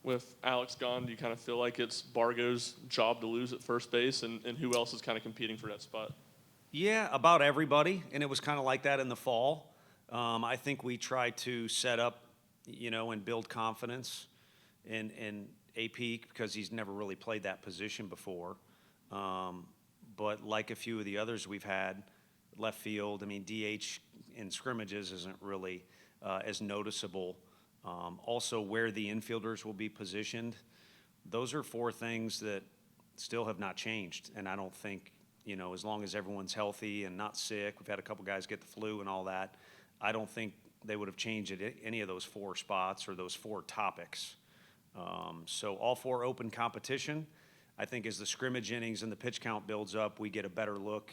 with Alex gone, do you kind of feel like it's Bargo's job to lose at first base, and who else is kind of competing for that spot? Yeah, about everybody, and it was kind of like that in the fall. I think we tried to set up, and build confidence in AP because he's never really played that position before. But like a few of the others we've had, left field, I mean, DH in scrimmages isn't really as noticeable. Also, where the infielders will be positioned, those are four things that still have not changed. And I don't think, as long as everyone's healthy and not sick, we've had a couple guys get the flu and all that, I don't think they would have changed any of those four spots or those four topics. So all four open competition. I think as the scrimmage innings and the pitch count builds up, we get a better look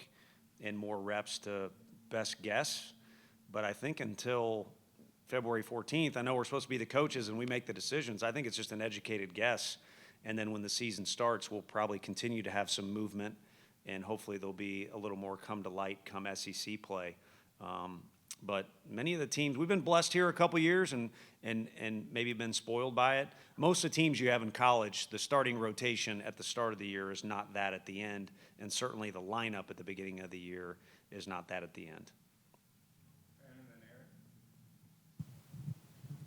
and more reps to best guess. But I think until February 14th, I know we're supposed to be the coaches and we make the decisions. I think it's just an educated guess. And then when the season starts, we'll probably continue to have some movement, and hopefully there'll be a little more come to light come SEC play. But many of the teams, we've been blessed here a couple years and maybe been spoiled by it. Most of the teams you have in college, the starting rotation at the start of the year is not that at the end, and certainly the lineup at the beginning of the year is not that at the end.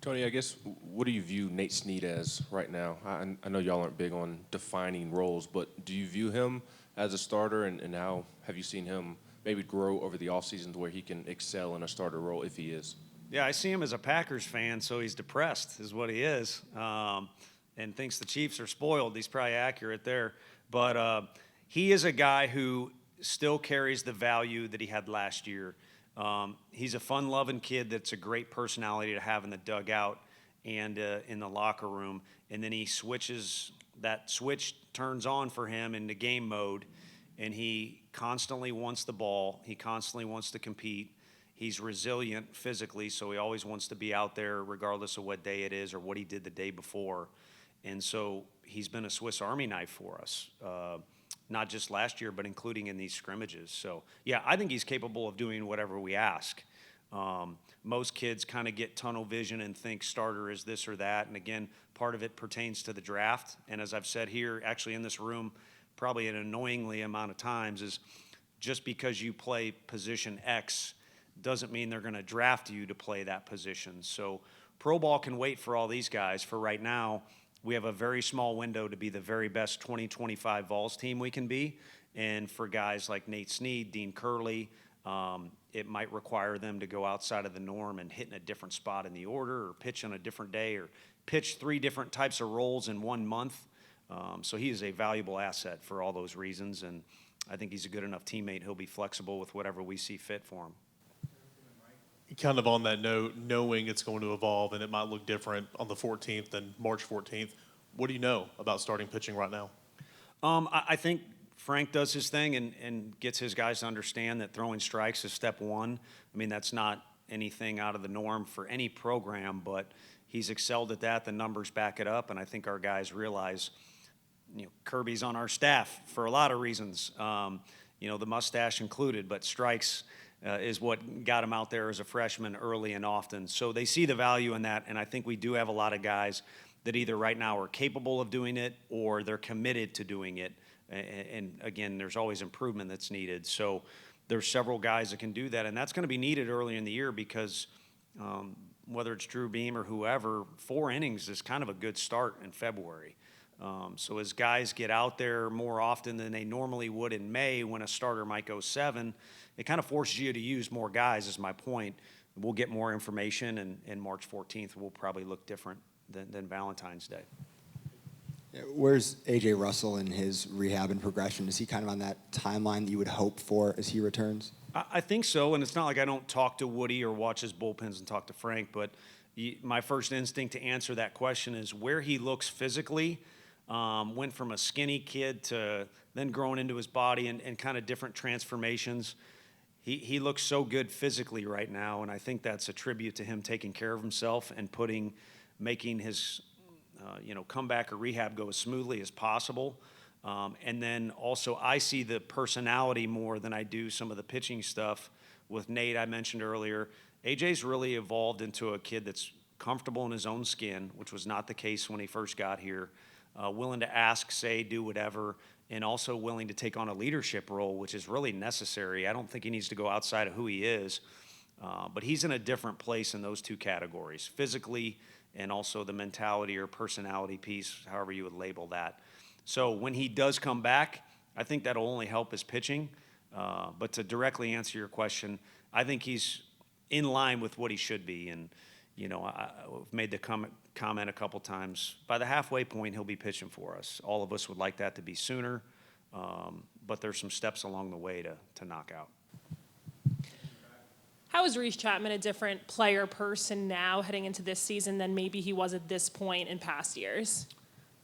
Tony, I guess, what do you view Nate Snead as right now? I know y'all aren't big on defining roles, but do you view him as a starter, and how have you seen him maybe grow over the offseason to where he can excel in a starter role if he is? Yeah, I see him as a Packers fan, so he's depressed is what he is, and thinks the Chiefs are spoiled. He's probably accurate there. But he is a guy who still carries the value that he had last year. He's a fun-loving kid that's a great personality to have in the dugout and in the locker room. And then that switch turns on for him into game mode, and he constantly wants the ball. He constantly wants to compete. He's resilient physically, so he always wants to be out there regardless of what day it is or what he did the day before. And so he's been a Swiss Army knife for us, not just last year, but including in these scrimmages. So, yeah, I think he's capable of doing whatever we ask. Most kids kind of get tunnel vision and think starter is this or that. And, again, part of it pertains to the draft. And as I've said here, actually in this room, probably an annoyingly amount of times, is just because you play position X doesn't mean they're going to draft you to play that position. So pro ball can wait for all these guys. For right now, we have a very small window to be the very best 2025 Vols team we can be. And for guys like Nate Snead, Dean Curley, it might require them to go outside of the norm and hit in a different spot in the order, or pitch on a different day, or pitch 3 different types of roles in 1 month. So he is a valuable asset for all those reasons, and I think he's a good enough teammate. He'll be flexible with whatever we see fit for him. Kind of on that note, knowing it's going to evolve and it might look different on the 14th than March 14th, what do you know about starting pitching right now? I think Frank does his thing and gets his guys to understand that throwing strikes is step one. I mean, that's not anything out of the norm for any program, but he's excelled at that. The numbers back it up, and I think our guys realize, Kirby's on our staff for a lot of reasons, the mustache included, but strikes is what got him out there as a freshman early and often. So they see the value in that, and I think we do have a lot of guys that either right now are capable of doing it or they're committed to doing it. And again, there's always improvement that's needed. So there's several guys that can do that, and that's going to be needed early in the year because whether it's Drew Beam or whoever, 4 innings is kind of a good start in February. So as guys get out there more often than they normally would in May when a starter might go 7, it kind of forces you to use more guys is my point. We'll get more information, and March 14th will probably look different than Valentine's Day. Where's A.J. Russell in his rehab and progression? Is he kind of on that timeline that you would hope for as he returns? I think so, and it's not like I don't talk to Woody or watch his bullpens and talk to Frank, but my first instinct to answer that question is where he looks physically. Went from a skinny kid to then growing into his body and kind of different transformations. He looks so good physically right now, and I think that's a tribute to him taking care of himself and making his comeback or rehab go as smoothly as possible. And then also I see the personality more than I do some of the pitching stuff with Nate I mentioned earlier. AJ's really evolved into a kid that's comfortable in his own skin, which was not the case when he first got here, willing to ask, say, do whatever, and also willing to take on a leadership role, which is really necessary. I don't think he needs to go outside of who he is, but he's in a different place in those two categories, physically and also the mentality or personality piece, however you would label that. So when he does come back, I think that'll only help his pitching. But to directly answer your question, I think he's in line with what he should be. And, you know, I've made the comment a couple times. By the halfway point, he'll be pitching for us. All of us would like that to be sooner, but there's some steps along the way to knock out. How is Reese Chapman a different player person now heading into this season than maybe he was at this point in past years?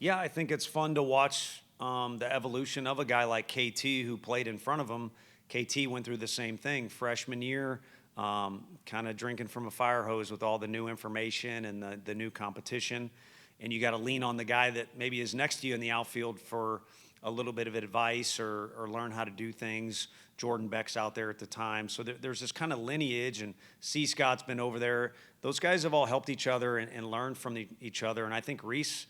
Yeah, I think it's fun to watch the evolution of a guy like KT who played in front of him. KT went through the same thing freshman year, kind of drinking from a fire hose with all the new information and the new competition. And you got to lean on the guy that maybe is next to you in the outfield for a little bit of advice or learn how to do things. Jordan Beck's out there at the time. So there's this kind of lineage, and C. Scott's been over there. Those guys have all helped each other and learned from each other. And I think Reese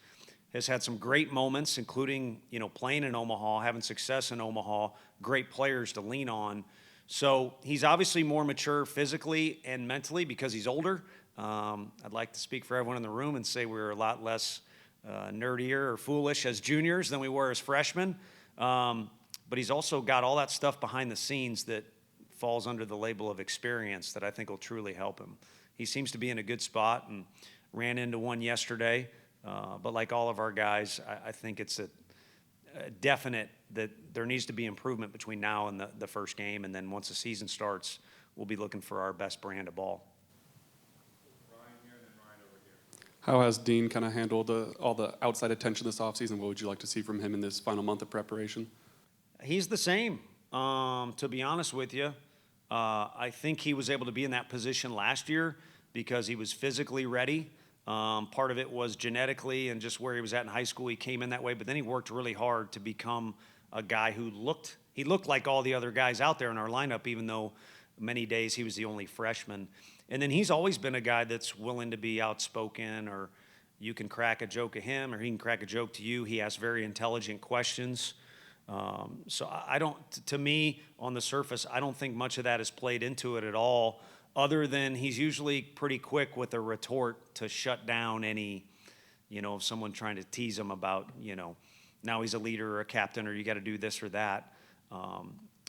has had some great moments, including, you know, playing in Omaha, having success in Omaha, great players to lean on. So he's obviously more mature physically and mentally because he's older. I'd like to speak for everyone in the room and say we're a lot less nerdier or foolish as juniors than we were as freshmen. But he's also got all that stuff behind the scenes that falls under the label of experience that I think will truly help him. He seems to be in a good spot and ran into one yesterday. But like all of our guys, I think it's a definite that there needs to be improvement between now and the first game. And then once the season starts, we'll be looking for our best brand of ball. How has Dean kind of handled all the outside attention this offseason? What would you like to see from him in this final month of preparation? He's the same, to be honest with you. I think he was able to be in that position last year because he was physically ready. Part of it was genetically and just where he was at in high school. He came in that way, but then he worked really hard to become a guy who looked like all the other guys out there in our lineup, even though many days he was the only freshman. And then he's always been a guy that's willing to be outspoken, or you can crack a joke at him or he can crack a joke to you. He asks very intelligent questions. So to me, on the surface, I don't think much of that has played into it at all, other than he's usually pretty quick with a retort to shut down any, you know, someone trying to tease him about, you know, now he's a leader or a captain or you got to do this or that.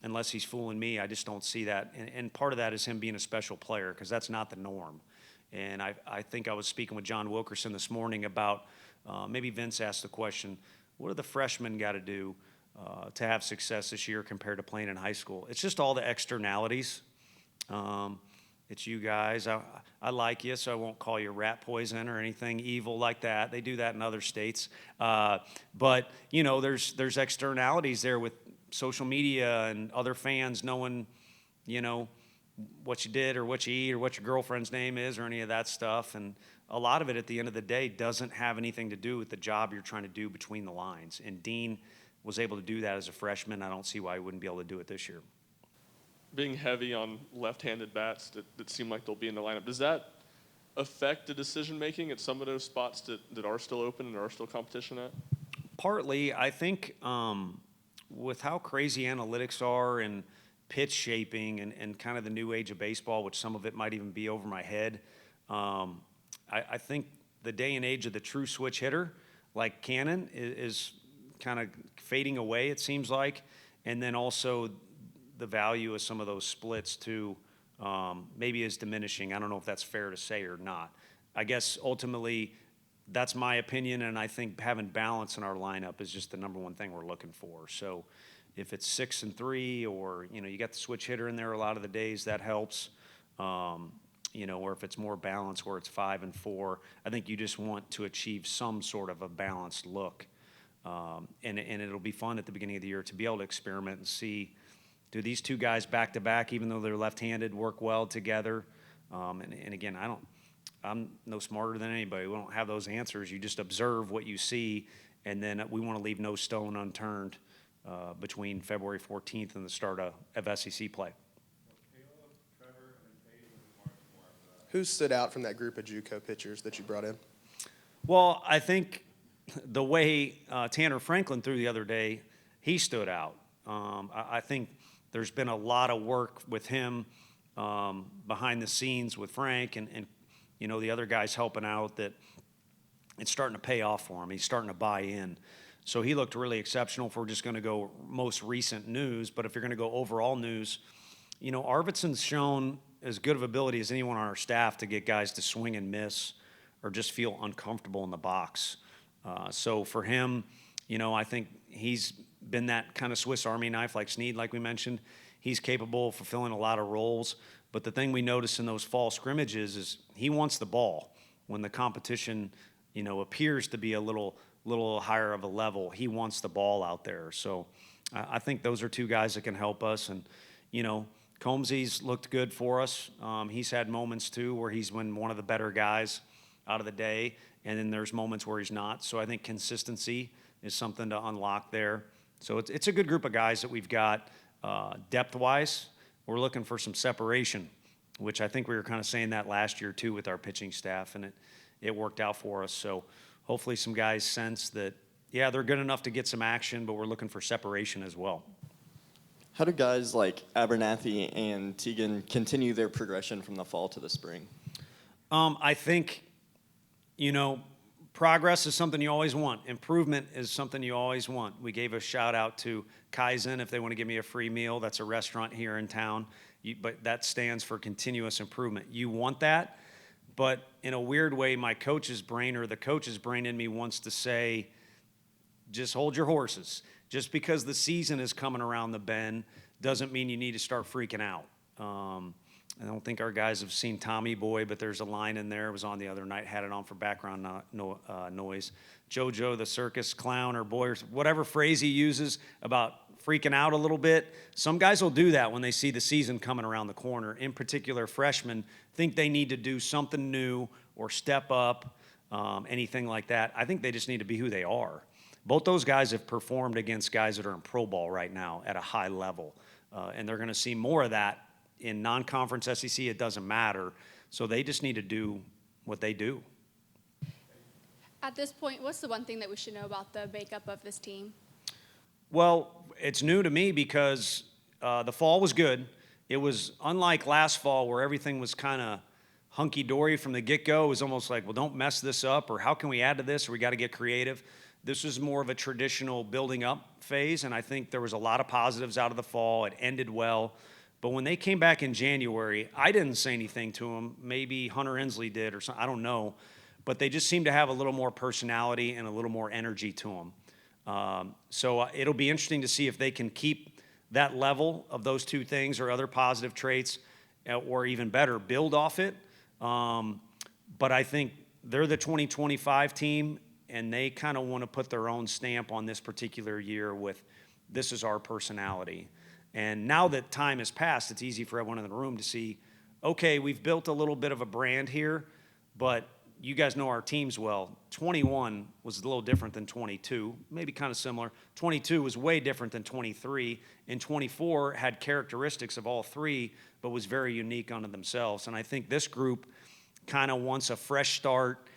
Unless he's fooling me, I just don't see that. And part of that is him being a special player because that's not the norm. And I think I was speaking with John Wilkerson this morning about maybe Vince asked the question, what do the freshmen got to do to have success this year compared to playing in high school? It's just all the externalities. It's you guys. I like you, so I won't call you rat poison or anything evil like that. They do that in other states. But, you know, there's externalities there with social media and other fans knowing, you know, what you did or what you eat or what your girlfriend's name is or any of that stuff. And a lot of it at the end of the day doesn't have anything to do with the job you're trying to do between the lines. And Dean was able to do that as a freshman. I don't see why he wouldn't be able to do it this year. Being heavy on left-handed bats that seem like they'll be in the lineup, does that affect the decision-making at some of those spots that are still open and are still competition at? Partly, I think with how crazy analytics are and pitch shaping and kind of the new age of baseball, which some of it might even be over my head, I think the day and age of the true switch hitter, like Cannon, is kind of fading away, it seems like. And then also the value of some of those splits too maybe is diminishing. I don't know if that's fair to say or not. I guess ultimately that's my opinion, and I think having balance in our lineup is just the number one thing we're looking for. So if it's 6 and 3, or you know you got the switch hitter in there a lot of the days, that helps. You know, or if it's more balanced where it's 5 and 4, I think you just want to achieve some sort of a balanced look. And it'll be fun at the beginning of the year to be able to experiment and see, do these two guys back to back, even though they're left-handed, work well together? And again, I'm no smarter than anybody. We don't have those answers. You just observe what you see, and then we want to leave no stone unturned between February 14th and the start of SEC play. Who stood out from that group of JUCO pitchers that you brought in? Well, I think the way Tanner Franklin threw the other day, he stood out. I think there's been a lot of work with him behind the scenes with Frank and the other guys helping out that it's starting to pay off for him. He's starting to buy in. So he looked really exceptional if we're just going to go most recent news. But if you're going to go overall news, Arvidsson's shown as good of ability as anyone on our staff to get guys to swing and miss or just feel uncomfortable in the box. So for him, I think he's been that kind of Swiss Army knife like Snead, like we mentioned. He's capable of fulfilling a lot of roles. But the thing we notice in those fall scrimmages is he wants the ball. When the competition, appears to be a little higher of a level, he wants the ball out there. So I think those are two guys that can help us. And, Combsy's looked good for us. He's had moments, too, where he's been one of the better guys out of the day, and then there's moments where he's not. So I think consistency is something to unlock there. So it's a good group of guys that we've got. Depth-wise, we're looking for some separation, which I think we were kind of saying that last year, too, with our pitching staff, and it worked out for us. So hopefully some guys sense that, yeah, they're good enough to get some action, but we're looking for separation as well. How do guys like Abernathy and Teagan continue their progression from the fall to the spring? I think, progress is something you always want. Improvement is something you always want. We gave a shout out to Kaizen if they want to give me a free meal. That's a restaurant here in town, but that stands for continuous improvement. You want that, but in a weird way, my coach's brain or the coach's brain in me wants to say, just hold your horses. Just because the season is coming around the bend doesn't mean you need to start freaking out. I don't think our guys have seen Tommy Boy, but there's a line in there. It was on the other night, had it on for background noise. JoJo, the circus clown or boy, or whatever phrase he uses about freaking out a little bit. Some guys will do that when they see the season coming around the corner. In particular, freshmen think they need to do something new or step up, anything like that. I think they just need to be who they are. Both those guys have performed against guys that are in pro ball right now at a high level, and they're going to see more of that in non-conference SEC. It doesn't matter, so they just need to do what they do. At this point, what's the one thing that we should know about the makeup of this team? Well, it's new to me because the fall was good. It was unlike last fall where everything was kind of hunky-dory from the get-go. It was almost like, well, don't mess this up, or how can we add to this, or we got to get creative. This was more of a traditional building up phase, and I think there was a lot of positives out of the fall. It ended well. But when they came back in January, I didn't say anything to them. Maybe Hunter Inslee did or something. I don't know. But they just seemed to have a little more personality and a little more energy to them. So it'll be interesting to see if they can keep that level of those two things or other positive traits, or even better, build off it. But I think they're the 2025 team, and they kind of want to put their own stamp on this particular year with this is our personality. And now that time has passed, it's easy for everyone in the room to see, okay, we've built a little bit of a brand here, but you guys know our teams well. 21 was a little different than 22, maybe kind of similar. 22 was way different than 23, and 24 had characteristics of all three, but was very unique unto themselves. And I think this group kind of wants a fresh start.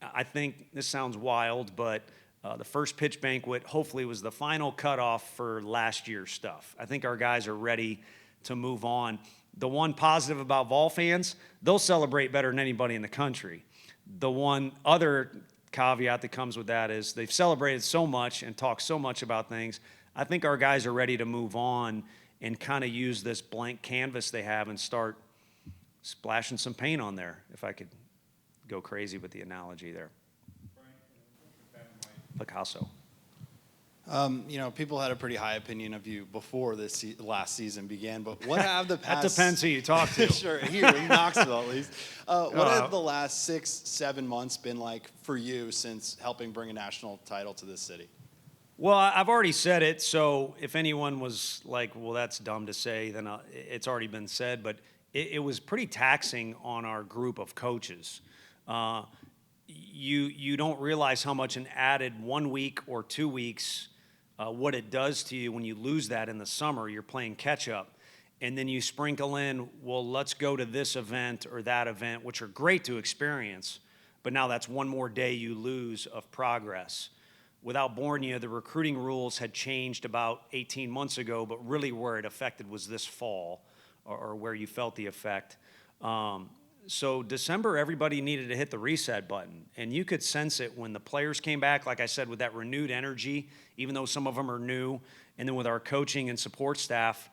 I think this sounds wild, but the first pitch banquet hopefully was the final cutoff for last year's stuff. I think our guys are ready to move on. The one positive about Vol fans, they'll celebrate better than anybody in the country. The one other caveat that comes with that is they've celebrated so much and talked so much about things. I think our guys are ready to move on and kind of use this blank canvas they have and start splashing some paint on there, if I could go crazy with the analogy there. Picasso. People had a pretty high opinion of you before this last season began, but what have the past... That depends who you talk to. Sure, here in Knoxville at least. What have the last 6-7 months been like for you since helping bring a national title to this city? Well, I've already said it, so if anyone was like, well, that's dumb to say, then it's already been said, but it was pretty taxing on our group of coaches. You don't realize how much an added 1 week or 2 weeks, what it does to you when you lose that in the summer. You're playing catch up. and then you sprinkle in, well, let's go to this event or that event, which are great to experience, but now that's one more day you lose of progress. Without Borneo, the recruiting rules had changed about 18 months ago, but really where it affected was this fall, or where you felt the effect. So December, everybody needed to hit the reset button, and you could sense it when the players came back, like I said, with that renewed energy, even though some of them are new, and then with our coaching and support staff,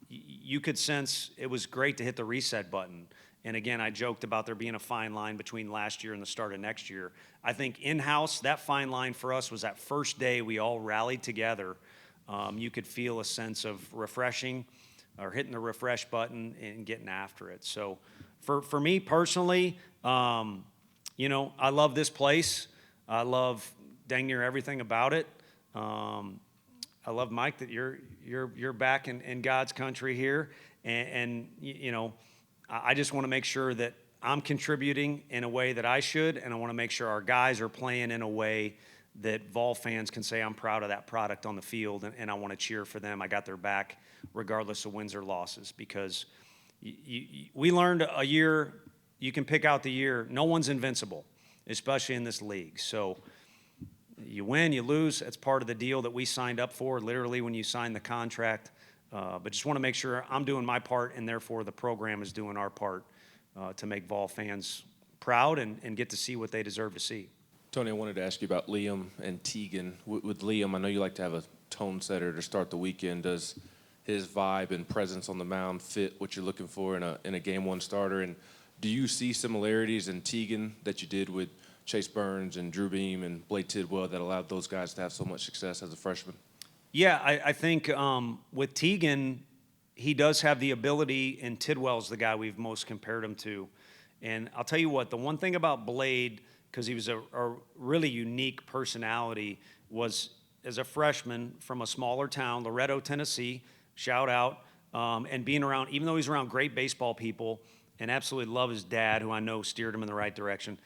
you could sense it was great to hit the reset button. And again, I joked about there being a fine line between last year and the start of next year. I think in-house, that fine line for us was that first day we all rallied together. You could feel a sense of refreshing or hitting the refresh button and getting after it. So for me personally, you know, I love this place. I love dang near everything about it. I love, Mike, that you're back in God's country here. And you know, I just want to make sure that I'm contributing in a way that I should, and I want to make sure our guys are playing in a way that Vol fans can say, I'm proud of that product on the field, and I want to cheer for them. I got their back regardless of wins or losses, because we learned a year, you can pick out the year, no one's invincible, especially in this league. So you win, you lose, that's part of the deal that we signed up for, literally when you sign the contract. But just want to make sure I'm doing my part, and therefore the program is doing our part to make Vol fans proud and get to see what they deserve to see. Tony, I wanted to ask you about Liam and Tegan. With Liam, I know you like to have a tone setter to start the weekend. Does his vibe and presence on the mound fit what you're looking for in a game one starter? And do you see similarities in Tegan that you did with Chase Burns and Drew Beam and Blake Tidwell that allowed those guys to have so much success as a freshman? Yeah, I think with Tegan, he does have the ability, and Tidwell's the guy we've most compared him to. And I'll tell you what, the one thing about Blade, because he was a really unique personality, was as a freshman from a smaller town, Loretto, Tennessee, shout out, and being around, even though he's around great baseball people and absolutely love his dad, who I know steered him in the right direction,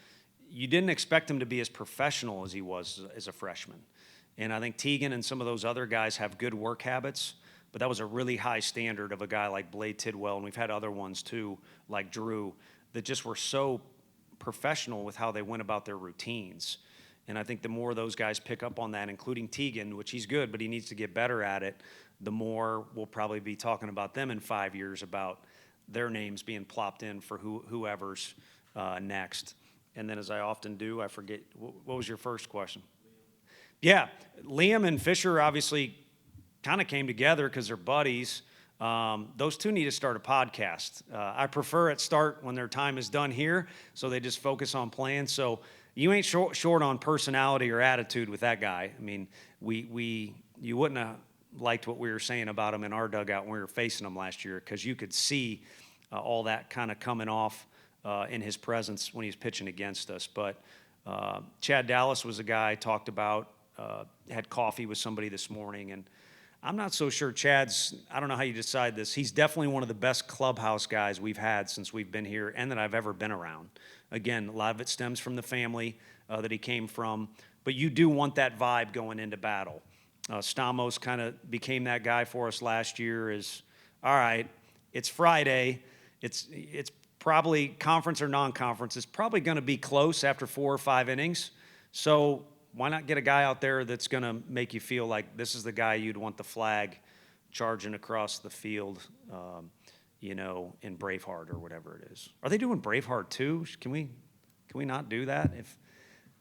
you didn't expect him to be as professional as he was as a freshman. And I think Tegan and some of those other guys have good work habits, but that was a really high standard of a guy like Blade Tidwell, and we've had other ones too, like Drew, that just were so professional with how they went about their routines. And I think the more those guys pick up on that, including Tegan, which he's good, but he needs to get better at it, the more we'll probably be talking about them in 5 years, about their names being plopped in for whoever's next. And then, as I often do, I forget, what was your first question? Yeah, Liam and Fisher obviously kind of came together because they're buddies. Those two need to start a podcast. I prefer it start when their time is done here, so they just focus on playing. So you ain't short on personality or attitude with that guy. I mean, you wouldn't have liked what we were saying about him in our dugout when we were facing him last year, because you could see all that kind of coming off in his presence when he was pitching against us. But Chad Dallas was a guy I talked about, had coffee with somebody this morning, and I'm not so sure Chad's, I don't know how you decide this, he's definitely one of the best clubhouse guys we've had since we've been here and that I've ever been around. Again, a lot of it stems from the family that he came from, but you do want that vibe going into battle. Stamos kind of became that guy for us last year. Is all right, it's Friday, it's probably conference or non-conference, it's probably going to be close after 4 or 5 innings, so why not get a guy out there that's going to make you feel like this is the guy you'd want the flag charging across the field, you know, in Braveheart or whatever it is. Are they doing Braveheart too? Can we not do that?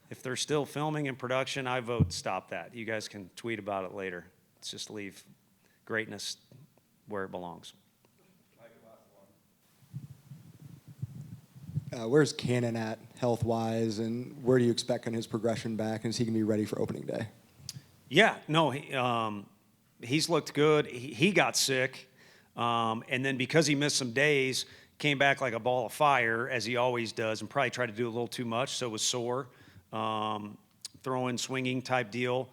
If they're still filming in production, I vote stop that. You guys can tweet about it later. Let's just leave greatness where it belongs. Where's Cannon at health-wise, and where do you expect on his progression back, and is he going to be ready for opening day? Yeah, no, he's looked good. He got sick, and then because he missed some days, came back like a ball of fire, as he always does, and probably tried to do a little too much, so was sore. Throwing, swinging type deal,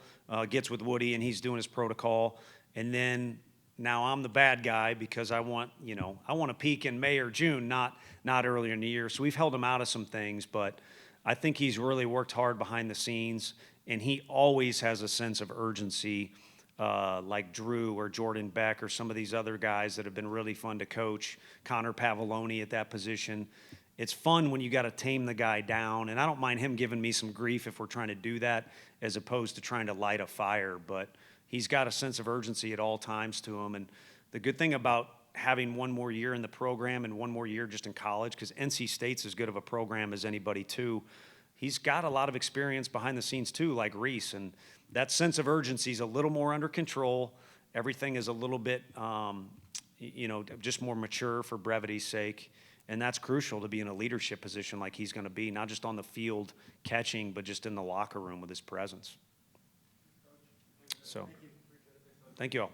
gets with Woody, and he's doing his protocol. And then now I'm the bad guy because I want to peak in May or June, not earlier in the year. So we've held him out of some things, but I think he's really worked hard behind the scenes, and he always has a sense of urgency like Drew or Jordan Beck or some of these other guys that have been really fun to coach. Connor Pavoloni at that position. It's fun when you got to tame the guy down, and I don't mind him giving me some grief if we're trying to do that, as opposed to trying to light a fire. But he's got a sense of urgency at all times to him, and the good thing about having one more year in the program and one more year just in college, because NC State's as good of a program as anybody too. He's got a lot of experience behind the scenes too, like Reese, and that sense of urgency is a little more under control. Everything is a little bit, just more mature for brevity's sake. And that's crucial to be in a leadership position like he's going to be, not just on the field catching, but just in the locker room with his presence. So, thank you all.